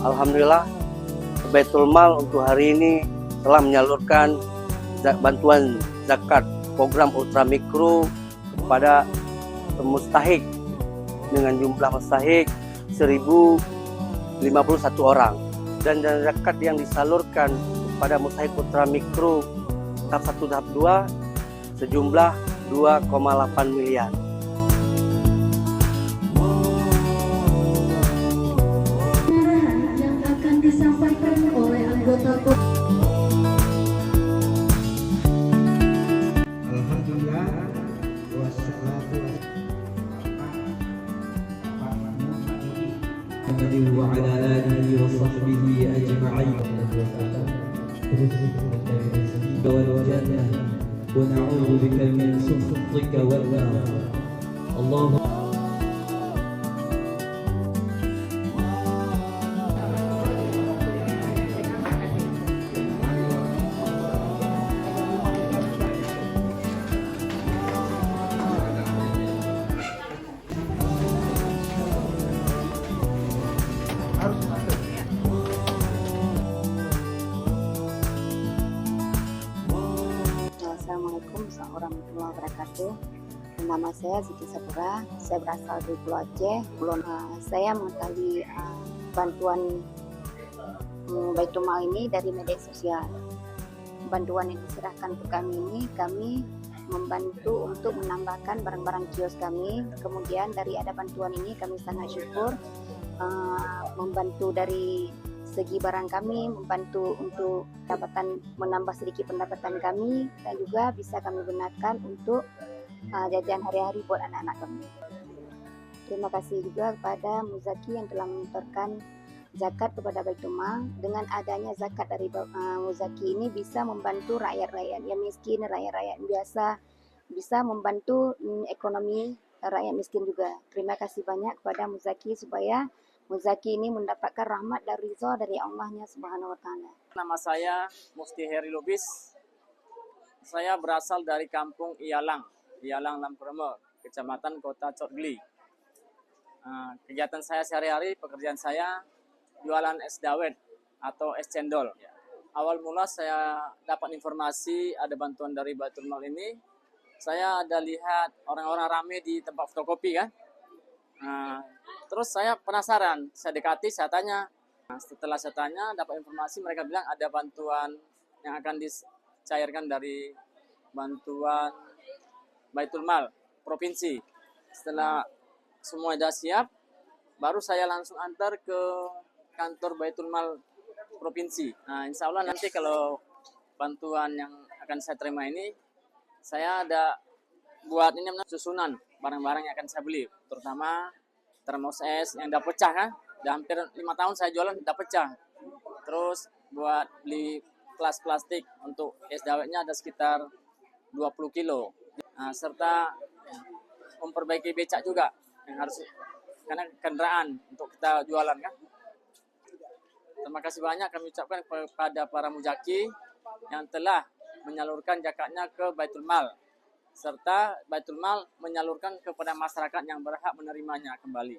Alhamdulillah, Baitul Mal untuk hari ini telah menyalurkan bantuan zakat program ultra mikro kepada mustahik dengan jumlah mustahik 1051 orang, dan zakat yang disalurkan kepada mustahik ultra mikro tahap 1 tahap 2 sejumlah 2,8 miliar. Yang akan disampaikan oleh anggota Alhamdulillah wassalatu wassalamu wa ala alihi wa sahbihi ajma'in wal jannah wa na'udzu bika min sukhatika wan nar. Allahumma Assalamualaikum warahmatullahi wabarakatuh. Nama saya Siti Sapura. Saya berasal dari Pulau Aceh. Saya mengetahui bantuan Baitul Mal ini dari media sosial. Bantuan yang diserahkan ke kami ini, kami membantu untuk menambahkan barang-barang kios kami. Kemudian dari ada bantuan ini kami sangat syukur, membantu dari segi barang kami, membantu untuk menambah sedikit pendapatan kami, dan juga bisa kami gunakan untuk jajan hari-hari buat anak-anak kami. Terima kasih juga kepada Muzaki yang telah menyetorkan zakat kepada Baitul Mal. Dengan adanya zakat dari Muzaki ini bisa membantu rakyat-rakyat yang miskin, rakyat-rakyat biasa, bisa membantu ekonomi rakyat miskin juga. Terima kasih banyak kepada Muzaki supaya Muzaki ini mendapatkan rahmat dan ridha dari Allahnya Subhanahu wa Ta'ala. Nama saya Musti Heri Lubis. Saya berasal dari kampung Ialang Lampreme, Kecamatan Kota Cotgli. Kegiatan saya sehari-hari, pekerjaan saya jualan es dawet atau es cendol. Awal mula saya dapat informasi ada bantuan dari Baitul Mal ini. Saya ada lihat orang-orang ramai di tempat fotokopi kan. Terus saya penasaran, saya dekati, saya tanya. Setelah saya tanya, dapat informasi mereka bilang ada bantuan yang akan dicairkan dari bantuan Baitul Mal provinsi. Setelah semua sudah siap, baru saya langsung antar ke kantor Baitul Mal provinsi. Insya Allah nanti kalau bantuan yang akan saya terima ini, saya ada buat ini susunan barang-barang yang akan saya beli, terutama termos es yang udah pecah kan, udah hampir 5 tahun saya jualan udah pecah. Terus buat beli gelas plastik untuk es dawetnya ada sekitar 20 kilo. Serta memperbaiki becak juga yang harus, karena kendaraan untuk kita jualan kan. Terima kasih banyak kami ucapkan kepada para muzaki yang telah menyalurkan zakatnya ke Baitul Mal, serta Baitul Mal menyalurkan kepada masyarakat yang berhak menerimanya kembali.